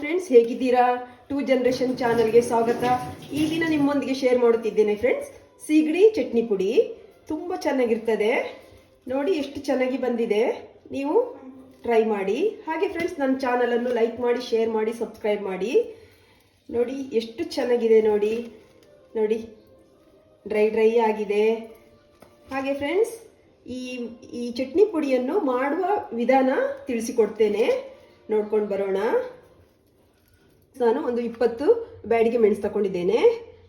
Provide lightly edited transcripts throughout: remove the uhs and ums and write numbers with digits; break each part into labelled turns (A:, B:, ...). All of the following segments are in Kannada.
A: ಫ್ರೆಂಡ್ಸ್, ಹೇಗಿದ್ದೀರಾ? ಟೂ ಜನರೇಷನ್ ಚಾನಲ್ಗೆ ಸ್ವಾಗತ. ಈ ದಿನ ನಿಮ್ಮೊಂದಿಗೆ ಶೇರ್ ಮಾಡುತ್ತಿದ್ದೇನೆ ಫ್ರೆಂಡ್ಸ್. ಸೀಗಡಿ ಚಟ್ನಿ ಪುಡಿ ತುಂಬ ಚೆನ್ನಾಗಿರ್ತದೆ. ನೋಡಿ ಎಷ್ಟು ಚೆನ್ನಾಗಿ ಬಂದಿದೆ. ನೀವು ಟ್ರೈ ಮಾಡಿ. ಹಾಗೆ ಫ್ರೆಂಡ್ಸ್, ನನ್ನ ಚಾನಲನ್ನು ಲೈಕ್ ಮಾಡಿ, ಶೇರ್ ಮಾಡಿ, ಸಬ್ಸ್ಕ್ರೈಬ್ ಮಾಡಿ. ನೋಡಿ ಎಷ್ಟು ಚೆನ್ನಾಗಿದೆ. ನೋಡಿ ನೋಡಿ ಡ್ರೈ ಡ್ರೈ ಆಗಿದೆ. ಹಾಗೆ ಫ್ರೆಂಡ್ಸ್, ಈ ಚಟ್ನಿ ಪುಡಿಯನ್ನು ಮಾಡುವ ವಿಧಾನ ತಿಳಿಸಿಕೊಡ್ತೇನೆ. ನೋಡ್ಕೊಂಡು ಬರೋಣ. ನಾನು ಒಂದು 20 ಬ್ಯಾಡಿಗೆ ಮೆಣಸು ತಗೊಂಡಿದ್ದೇನೆ.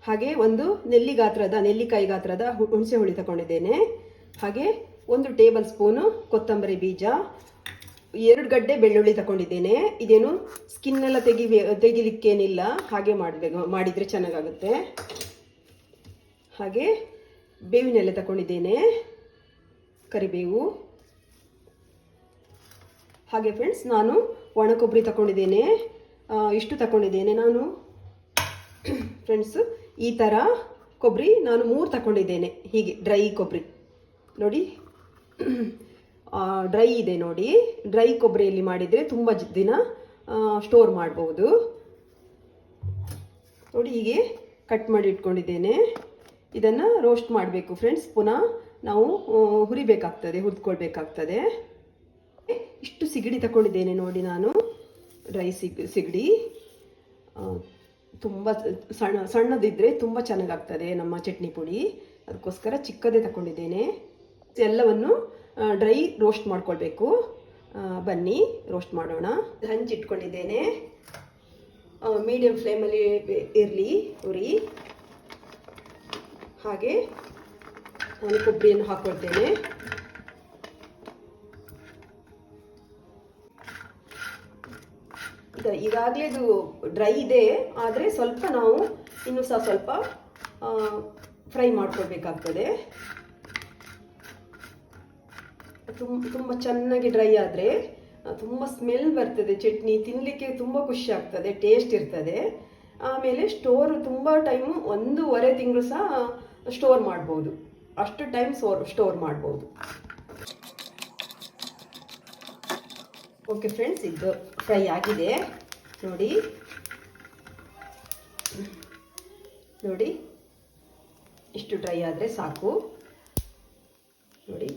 A: ಹಾಗೆ ಒಂದು ನೆಲ್ಲಿಕಾಯಿ ಗಾತ್ರದ ಹುಣಸೆ ಹುಳಿ ತಗೊಂಡಿದ್ದೇನೆ. ಹಾಗೆ 1 ಟೇಬಲ್ ಸ್ಪೂನು ಕೊತ್ತಂಬರಿ ಬೀಜ, 2 ಗಡ್ಡೆ ಬೆಳ್ಳುಳ್ಳಿ ತಗೊಂಡಿದ್ದೇನೆ. ಇದೇನು ಸ್ಕಿನ್ ಎಲ್ಲ ತೆಗಿಲಿಕ್ಕೇನಿಲ್ಲ, ಹಾಗೆ ಮಾಡಿದರೆ ಚೆನ್ನಾಗಾಗುತ್ತೆ. ಹಾಗೆ ಬೇವಿನೆಲೆ ತಗೊಂಡಿದ್ದೇನೆ, ಕರಿಬೇವು. ಹಾಗೆ ಫ್ರೆಂಡ್ಸ್, ನಾನು ಒಣ ಕೊಬ್ಬರಿ ತಗೊಂಡಿದ್ದೇನೆ. ಇಷ್ಟು ತಗೊಂಡಿದ್ದೇನೆ ನಾನು ಫ್ರೆಂಡ್ಸ್. ಈ ಥರ ಕೊಬ್ಬರಿ ನಾನು 3 ತಗೊಂಡಿದ್ದೇನೆ. ಹೀಗೆ ಡ್ರೈ ಕೊಬ್ಬರಿ ನೋಡಿ, ಡ್ರೈ ಇದೆ ನೋಡಿ. ಡ್ರೈ ಕೊಬ್ಬರಿಯಲ್ಲಿ ಮಾಡಿದರೆ ತುಂಬ ದಿನ ಸ್ಟೋರ್ ಮಾಡ್ಬೋದು. ನೋಡಿ, ಹೀಗೆ ಕಟ್ ಮಾಡಿ ಇಟ್ಕೊಂಡಿದ್ದೇನೆ. ಇದನ್ನು ರೋಸ್ಟ್ ಮಾಡಬೇಕು ಫ್ರೆಂಡ್ಸ್. ಪುನಃ ನಾವು ಹುರಿದ್ಕೊಳ್ಬೇಕಾಗ್ತದೆ. ಇಷ್ಟು ಸಿಗಡಿ ತಗೊಂಡಿದ್ದೇನೆ ನೋಡಿ. ನಾನು ಡ್ರೈ ಸಿಗಡಿ ತುಂಬ ಸಣ್ಣದಿದ್ದರೆ ತುಂಬ ಚೆನ್ನಾಗಾಗ್ತದೆ ನಮ್ಮ ಚಟ್ನಿ ಪುಡಿ. ಅದಕ್ಕೋಸ್ಕರ ಚಿಕ್ಕದೇ ತಗೊಂಡಿದ್ದೇನೆ. ಎಲ್ಲವನ್ನು ಡ್ರೈ ರೋಸ್ಟ್ ಮಾಡ್ಕೊಳ್ಬೇಕು. ಬನ್ನಿ ರೋಸ್ಟ್ ಮಾಡೋಣ. ಹಂಚಿಟ್ಕೊಂಡಿದ್ದೇನೆ. ಮೀಡಿಯಂ ಫ್ಲೇಮಲ್ಲಿ ಇರಲಿ ಉರಿ. ಹಾಗೆ ನಾನು ಕೊಬ್ಬರಿಯನ್ನು ಹಾಕ್ಕೊಳ್ತೇನೆ. ಈಗಾಗಲೇ ಇದು ಡ್ರೈ ಇದೆ, ಆದರೆ ಸ್ವಲ್ಪ ನಾವು ಇನ್ನೂ ಸ್ವಲ್ಪ ಫ್ರೈ ಮಾಡ್ಕೊಳ್ಬೇಕಾಗ್ತದೆ. ತುಂಬ ಚೆನ್ನಾಗಿ ಡ್ರೈ ಆದರೆ ತುಂಬ ಸ್ಮೆಲ್ ಬರ್ತದೆ. ಚಟ್ನಿ ತಿನ್ನಲಿಕ್ಕೆ ತುಂಬ ಖುಷಿ ಆಗ್ತದೆ, ಟೇಸ್ಟ್ ಇರ್ತದೆ. ಆಮೇಲೆ ತುಂಬ ಟೈಮು 1.5 ತಿಂಗಳು ಸಹ ಸ್ಟೋರ್ ಮಾಡ್ಬೋದು. ಅಷ್ಟು ಟೈಮ್ ಸ್ಟೋರ್ ಮಾಡ್ಬೋದು. ಓಕೆ ಫ್ರೆಂಡ್ಸ್, ಇದು ಫ್ರೈ ಆಗಿದೆ ನೋಡಿ. ನೋಡಿ, ಇಷ್ಟು ಡ್ರೈ ಆದರೆ ಸಾಕು. ನೋಡಿ,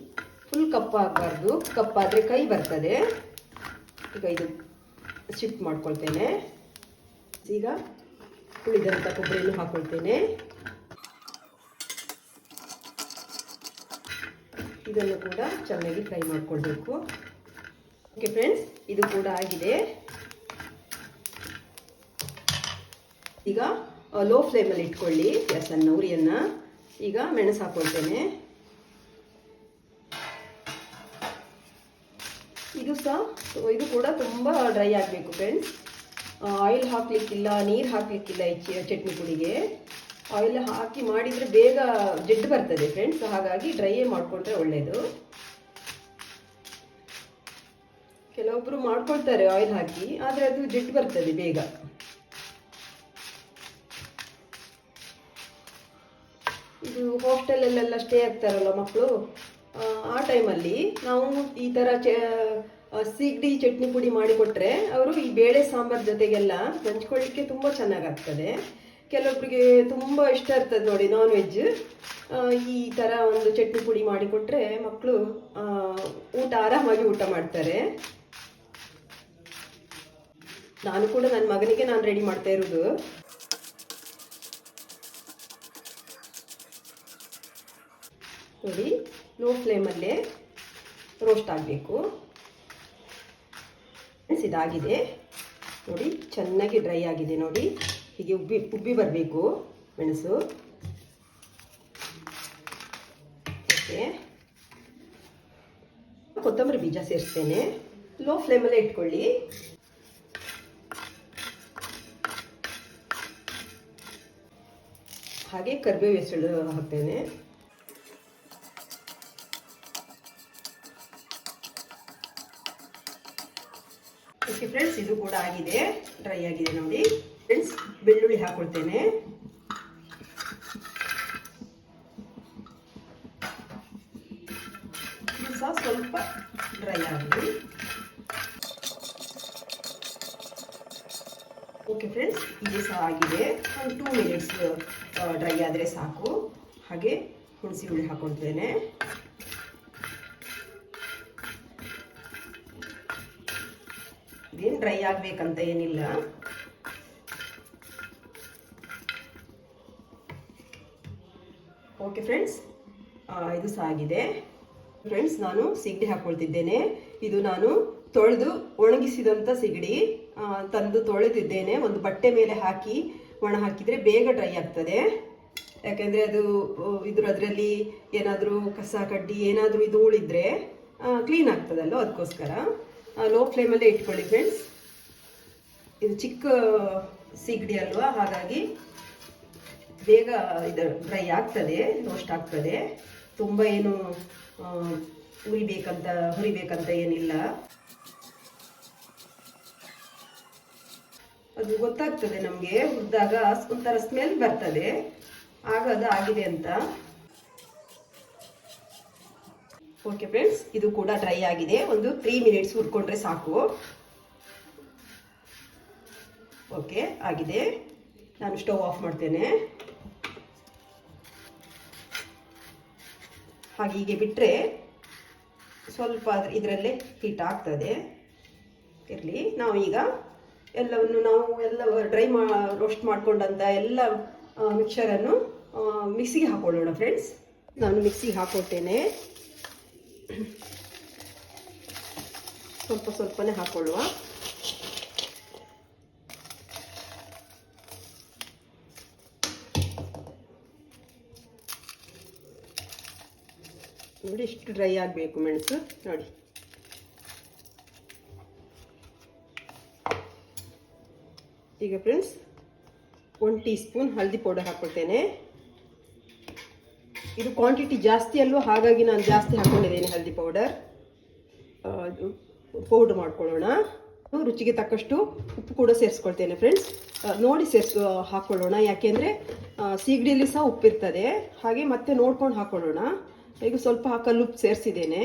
A: ಫುಲ್ ಕಪ್ಪಾಗಬಾರ್ದು. ಕಪ್ಪಾದರೆ ಕೈ ಬರ್ತದೆ. ಈಗ ಇದು ಶಿಫ್ಟ್ ಮಾಡ್ಕೊಳ್ತೇನೆ. ಈಗ ಉಳಿದಂಥ ಕೊಬ್ಬರಿಯನ್ನು ಹಾಕ್ಕೊಳ್ತೇನೆ. ಇದನ್ನು ಕೂಡ ಚೆನ್ನಾಗಿ ಫ್ರೈ ಮಾಡ್ಕೊಳ್ಬೇಕು. ಓಕೆ ಫ್ರೆಂಡ್ಸ್, ಇದು ಕೂಡ ಆಗಿದೆ. ಈಗ ಲೋ ಫ್ಲೇಮಲ್ಲಿ ಇಟ್ಕೊಳ್ಳಿ ಗ್ಯಾಸನ್ನು, ಉರಿಯನ್ನು. ಈಗ ಮೆಣಸು ಹಾಕ್ಕೊಳ್ತೇನೆ. ಇದು ಕೂಡ ತುಂಬ ಡ್ರೈ ಆಗಬೇಕು ಫ್ರೆಂಡ್ಸ್. ಆಯಿಲ್ ಹಾಕ್ಲಿಕ್ಕಿಲ್ಲ, ನೀರು ಹಾಕ್ಲಿಕ್ಕಿಲ್ಲ ಈ ಚಟ್ನಿ ಪುಡಿಗೆ. ಆಯಿಲ್ ಹಾಕಿ ಮಾಡಿದರೆ ಬೇಗ ಜಿಡ್ಡು ಬರ್ತದೆ ಫ್ರೆಂಡ್ಸ್. ಹಾಗಾಗಿ ಡ್ರೈಯೇ ಮಾಡಿಕೊಂಡ್ರೆ ಒಳ್ಳೆಯದು. ಕೆಲವೊಬ್ಬರು ಮಾಡ್ಕೊಳ್ತಾರೆ ಆಯಿಲ್ ಹಾಕಿ, ಆದರೆ ಅದು ಜಿಡ್ಡು ಬರ್ತದೆ ಬೇಗ. ಇದು ಹಾಸ್ಟೆಲಲ್ಲೆಲ್ಲ ಸ್ಟೇ ಆಗ್ತಾರಲ್ಲ ಮಕ್ಕಳು, ಆ ಟೈಮಲ್ಲಿ ನಾವು ಈ ಥರ ಸೀಗಡಿ ಚಟ್ನಿ ಪುಡಿ ಮಾಡಿಕೊಟ್ರೆ ಅವರು ಈ ಬೇಳೆ ಸಾಂಬಾರು ಜೊತೆಗೆಲ್ಲ ಹಂಚ್ಕೊಳ್ಳಿಕ್ಕೆ ತುಂಬ ಚೆನ್ನಾಗಾಗ್ತದೆ. ಕೆಲವೊಬ್ಬರಿಗೆ ತುಂಬ ಇಷ್ಟ ಇರ್ತದೆ ನೋಡಿ ನಾನ್ ವೆಜ್. ಈ ಥರ ಒಂದು ಚಟ್ನಿ ಪುಡಿ ಮಾಡಿಕೊಟ್ರೆ ಮಕ್ಕಳು ಆರಾಮಾಗಿ ಊಟ ಮಾಡ್ತಾರೆ. ನಾನು ಕೂಡ ನನ್ನ ಮಗನಿಗೆ ರೆಡಿ ಮಾಡ್ತಾ ಇರೋದು. ನೋಡಿ, ಲೋ ಫ್ಲೇಮಲ್ಲೇ ರೋಸ್ಟ್ ಆಗಬೇಕು. ಇದಾಗಿದೆ ನೋಡಿ, ಚೆನ್ನಾಗಿ ಡ್ರೈ ಆಗಿದೆ ನೋಡಿ. ಹೀಗೆ ಉಬ್ಬಿ ಬರಬೇಕು ಮೆಣಸು. ಓಕೆ, ಕೊತ್ತಂಬರಿ ಬೀಜ ಸೇರಿಸ್ತೇನೆ. ಲೋ ಫ್ಲೇಮಲ್ಲೇ ಇಟ್ಕೊಳ್ಳಿ. ಹಾಗೆ ಕರಿಬೇವು ಎಸಳು ಹಾಕ್ತೇನೆ. ಓಕೆ ಫ್ರೆಂಡ್ಸ್, ಇದು ಕೂಡ ಆಗಿದೆ, ಡ್ರೈ ಆಗಿದೆ ನೋಡಿ. ಫ್ರೆಂಡ್ಸ್, ಬೆಳ್ಳುಳ್ಳಿ ಹಾಕೊಳ್ತೇನೆ. ಇದು ಸಹ ಸ್ವಲ್ಪ ಡ್ರೈ ಆಗಲಿ. ಓಕೆ ಫ್ರೆಂಡ್ಸ್, ಇದು ಸಹ ಆಗಿದೆ. ಒಂದು 2 ಮಿನಿಟ್ಸ್ ಡ್ರೈ ಆದರೆ ಸಾಕು. ಹಾಗೆ ಹುಣಸಿ ಹುಳಿ ಹಾಕೊಳ್ತೇನೆ. ಇದೇನು ಡ್ರೈ ಆಗಬೇಕಂತ ಏನಿಲ್ಲ. ಓಕೆ ಫ್ರೆಂಡ್ಸ್, ಇದು ಸಹ ಆಗಿದೆ. ಫ್ರೆಂಡ್ಸ್, ನಾನು ಸಿಗಡಿ ಹಾಕೊಳ್ತಿದ್ದೇನೆ. ಇದು ನಾನು ತೊಳೆದು ಒಣಗಿಸಿದಂಥ ಸಿಗಡಿ ತಂದು ತೊಳೆದಿದ್ದೇನೆ. ಒಂದು ಬಟ್ಟೆ ಮೇಲೆ ಹಾಕಿ ಒಣ ಹಾಕಿದರೆ ಬೇಗ ಡ್ರೈ ಆಗ್ತದೆ. ಯಾಕೆಂದರೆ ಅದು ಅದರಲ್ಲಿ ಏನಾದರೂ ಕಸ ಕಡ್ಡಿ ಏನಾದರೂ ಇದು ಉಳಿದ್ರೆ ಕ್ಲೀನ್ ಆಗ್ತದಲ್ಲೋ, ಅದಕ್ಕೋಸ್ಕರ ಲೋ ಫ್ಲೇಮಲ್ಲೇ ಇಟ್ಕೊಳ್ಳಿ ಫ್ರೆಂಡ್ಸ್. ಇದು ಚಿಕ್ಕ ಸಿಗಡಿ ಅಲ್ವಾ, ಹಾಗಾಗಿ ಬೇಗ ಇದು ಡ್ರೈ ಆಗ್ತದೆ, ರೋಸ್ಟ್ ಆಗ್ತದೆ. ತುಂಬ ಏನು ಹುರಿಬೇಕಂತ ಏನಿಲ್ಲ. ಅದು ಗೊತ್ತಾಗ್ತದೆ ನಮಗೆ, ಹುರಿದಾಗ ಒಂಥರ ಸ್ಮೆಲ್ ಬರ್ತದೆ, ಆಗ ಅದು ಆಗಿದೆ ಅಂತ. ಓಕೆ ಫ್ರೆಂಡ್ಸ್, ಇದು ಕೂಡ ಡ್ರೈ ಆಗಿದೆ. ಒಂದು 3 ಮಿನಿಟ್ಸ್ ಹುರ್ಕೊಂಡ್ರೆ ಸಾಕು. ಓಕೆ, ಆಗಿದೆ. ನಾನು ಸ್ಟವ್ ಆಫ್ ಮಾಡ್ತೇನೆ. ಹಾಗೆ ಹೀಗೆ ಬಿಟ್ಟರೆ ಸ್ವಲ್ಪ ಇದರಲ್ಲೇ ಹೀಟ್ ಆಗ್ತದೆ, ಇರಲಿ. ನಾವೀಗ ಎಲ್ಲ ಡ್ರೈ ರೋಸ್ಟ್ ಮಾಡ್ಕೊಂಡಂಥ ಎಲ್ಲ ಮಿಕ್ಸರನ್ನು ಮಿಕ್ಸಿಗೆ ಹಾಕೊಳ್ಳೋಣ ಫ್ರೆಂಡ್ಸ್. ನಾನು ಮಿಕ್ಸಿಗೆ ಹಾಕೊಳ್ತೇನೆ. ಸ್ವಲ್ಪನೇ ಹಾಕೊಳ್ಳುವ. ನೋಡಿ, ಇಷ್ಟು ಡ್ರೈ ಆಗಬೇಕು ಮೆಣಸು. ನೋಡಿ, ಈಗ ಫ್ರೆಂಡ್ಸ್ 1 ಟೀ ಸ್ಪೂನ್ ಹಳದಿ ಪೌಡರ್ ಹಾಕ್ಕೊಳ್ತೇನೆ. ಇದು ಕ್ವಾಂಟಿಟಿ ಜಾಸ್ತಿ ಅಲ್ವಾ, ಹಾಗಾಗಿ ನಾನು ಜಾಸ್ತಿ ಹಾಕ್ಕೊಂಡಿದ್ದೇನೆ ಹಳದಿ ಪೌಡರ್. ಪೌಡರ್ ಮಾಡ್ಕೊಳ್ಳೋಣ. ರುಚಿಗೆ ತಕ್ಕಷ್ಟು ಉಪ್ಪು ಕೂಡ ಸೇರಿಸ್ಕೊಳ್ತೇನೆ ಫ್ರೆಂಡ್ಸ್. ನೋಡಿ ಹಾಕ್ಕೊಳ್ಳೋಣ, ಯಾಕೆಂದರೆ ಸೀಗಡಿಯಲ್ಲಿ ಸಹ ಉಪ್ಪಿರ್ತದೆ, ಹಾಗೆ ಮತ್ತೆ ನೋಡ್ಕೊಂಡು ಹಾಕ್ಕೊಳ್ಳೋಣ. ಈಗ ಸ್ವಲ್ಪ ಕಲ್ಲುಪ್ಪು ಸೇರಿಸಿದ್ದೇನೆ.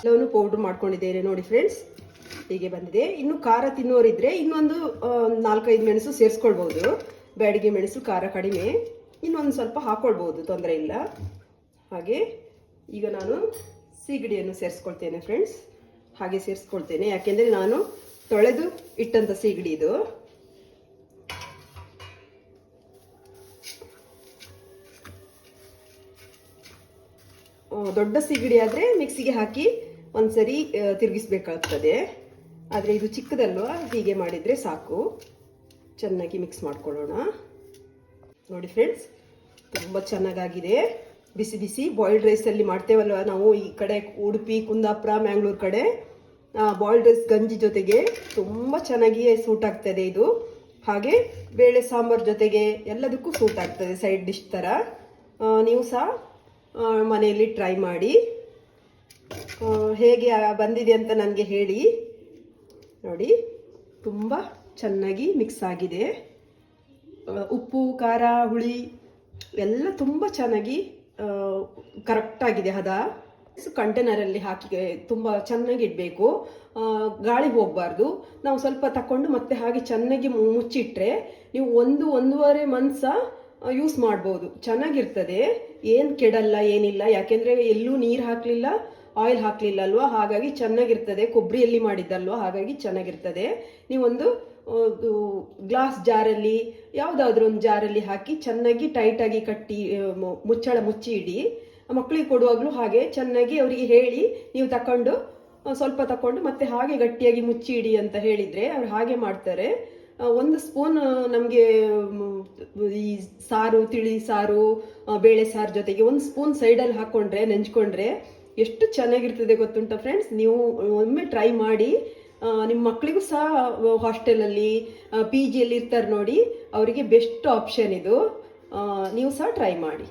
A: ಎಲ್ಲವನ್ನು ಪೌಡ್ರ್ ಮಾಡ್ಕೊಂಡಿದ್ದೇನೆ. ನೋಡಿ ಫ್ರೆಂಡ್ಸ್, ಹೀಗೆ ಬಂದಿದೆ. ಇನ್ನು ಖಾರ ತಿನ್ನೋರಿದ್ರೆ ಇನ್ನೊಂದು 4-5 ಮೆಣಸು ಸೇರಿಸ್ಕೊಳ್ಬೋದು. ಬ್ಯಾಡಿಗೆ ಮೆಣಸು ಖಾರ ಕಡಿಮೆ, ಇನ್ನೊಂದು ಸ್ವಲ್ಪ ಹಾಕ್ಕೊಳ್ಬೋದು, ತೊಂದರೆ ಇಲ್ಲ. ಹಾಗೆ ಈಗ ನಾನು ಸೀಗಡಿಯನ್ನು ಸೇರಿಸ್ಕೊಳ್ತೇನೆ ಫ್ರೆಂಡ್ಸ್. ಹಾಗೆ ಸೇರಿಸ್ಕೊಳ್ತೇನೆ, ಯಾಕೆಂದರೆ ನಾನು ತೊಳೆದು ಇಟ್ಟಂಥ ಸೀಗಡಿ ಇದು. ದೊಡ್ಡ ಸೀಗಡಿ ಆದರೆ ಮಿಕ್ಸಿಗೆ ಹಾಕಿ ಒಂದ್ಸರಿ ತಿರುಗಿಸ್ಬೇಕಾಗ್ತದೆ. ಆದರೆ ಇದು ಚಿಕ್ಕದಲ್ವಾ, ಹೀಗೆ ಮಾಡಿದರೆ ಸಾಕು. ಚೆನ್ನಾಗಿ ಮಿಕ್ಸ್ ಮಾಡ್ಕೊಳ್ಳೋಣ. ನೋಡಿ ಫ್ರೆಂಡ್ಸ್, ತುಂಬ ಚೆನ್ನಾಗಾಗಿದೆ. ಬಿಸಿ ಬಿಸಿ ಬಾಯ್ಲ್ಡ್ ರೈಸಲ್ಲಿ ಮಾಡ್ತೇವಲ್ವ ನಾವು, ಈ ಕಡೆ ಉಡುಪಿ, ಕುಂದಾಪುರ, ಮ್ಯಾಂಗ್ಳೂರು ಕಡೆ ಬಾಯ್ಲ್ಡ್ ರೈಸ್ ಗಂಜಿ ಜೊತೆಗೆ ತುಂಬ ಚೆನ್ನಾಗಿ ಸೂಟ್ ಆಗ್ತದೆ ಇದು. ಹಾಗೆ ಬೇಳೆ ಸಾಂಬಾರು ಜೊತೆಗೆ ಎಲ್ಲದಕ್ಕೂ ಸೂಟ್ ಆಗ್ತದೆ, ಸೈಡ್ ಡಿಶ್ ಥರ. ನೀವು ಸಹ ಮನೆಯಲ್ಲಿ ಟ್ರೈ ಮಾಡಿ. ಹೇಗೆ ಬಂದಿದೆ ಅಂತ ನನಗೆ ಹೇಳಿ. ನೋಡಿ, ತುಂಬ ಚೆನ್ನಾಗಿ ಮಿಕ್ಸ್ ಆಗಿದೆ. ಉಪ್ಪು, ಖಾರ, ಹುಳಿ ಎಲ್ಲ ತುಂಬ ಚೆನ್ನಾಗಿ ಕರೆಕ್ಟಾಗಿದೆ ಹದ. ಕಂಟೈನರಲ್ಲಿ ಹಾಕಿ ತುಂಬ ಚೆನ್ನಾಗಿ ಇಡಬೇಕು, ಗಾಳಿ ಹೋಗಬಾರ್ದು. ನಾವು ಸ್ವಲ್ಪ ತಗೊಂಡು ಮತ್ತೆ ಹಾಗೆ ಚೆನ್ನಾಗಿ ಮುಚ್ಚಿಟ್ರೆ ನೀವು 1-1.5 ಮಂತ್ ಸಹ ಯೂಸ್ ಮಾಡ್ಬೋದು, ಚೆನ್ನಾಗಿರ್ತದೆ. ಏನು ಕೆಡಲ್ಲ, ಏನಿಲ್ಲ. ಯಾಕೆಂದರೆ ಎಲ್ಲೂ ನೀರು ಹಾಕಲಿಲ್ಲ, ಆಯಿಲ್ ಹಾಕಲಿಲ್ಲ ಅಲ್ವಾ, ಹಾಗಾಗಿ ಚೆನ್ನಾಗಿರ್ತದೆ. ಕೊಬ್ಬರಿಯಲ್ಲಿ ಮಾಡಿದ್ದಲ್ವ, ಹಾಗಾಗಿ ಚೆನ್ನಾಗಿರ್ತದೆ. ನೀವೊಂದು ಗ್ಲಾಸ್ ಜಾರಲ್ಲಿ, ಯಾವುದಾದ್ರೂ ಒಂದು ಜಾರಲ್ಲಿ ಹಾಕಿ ಚೆನ್ನಾಗಿ ಟೈಟಾಗಿ ಕಟ್ಟಿ ಮುಚ್ಚಳ ಮುಚ್ಚಿ ಇಡಿ. ಮಕ್ಕಳಿಗೆ ಕೊಡುವಾಗಲೂ ಹಾಗೆ ಚೆನ್ನಾಗಿ ಅವರಿಗೆ ಹೇಳಿ, ನೀವು ಸ್ವಲ್ಪ ತಕೊಂಡು ಮತ್ತೆ ಹಾಗೆ ಗಟ್ಟಿಯಾಗಿ ಮುಚ್ಚಿ ಇಡಿ ಅಂತ ಹೇಳಿದರೆ ಅವ್ರು ಹಾಗೆ ಮಾಡ್ತಾರೆ. 1 ಸ್ಪೂನ್ ನಮಗೆ ಈ ಸಾರು, ತಿಳಿ ಸಾರು, ಬೇಳೆ ಸಾರು ಜೊತೆಗೆ 1 ಸ್ಪೂನ್ ಸೈಡಲ್ಲಿ ಹಾಕ್ಕೊಂಡ್ರೆ, ನೆಂಚ್ಕೊಂಡ್ರೆ ಎಷ್ಟು ಚೆನ್ನಾಗಿರ್ತದೆ ಗೊತ್ತುಂಟ ಫ್ರೆಂಡ್ಸ್. ನೀವು ಒಮ್ಮೆ ಟ್ರೈ ಮಾಡಿ. ನಿಮ್ಮ ಮಕ್ಕಳಿಗೂ ಸಹ ಹಾಸ್ಟೆಲಲ್ಲಿ, PGಯಲ್ಲಿ ಇರ್ತಾರೆ ನೋಡಿ, ಅವರಿಗೆ ಬೆಸ್ಟ್ ಆಪ್ಷನ್ ಇದು. ನೀವು ಸಹ ಟ್ರೈ ಮಾಡಿ.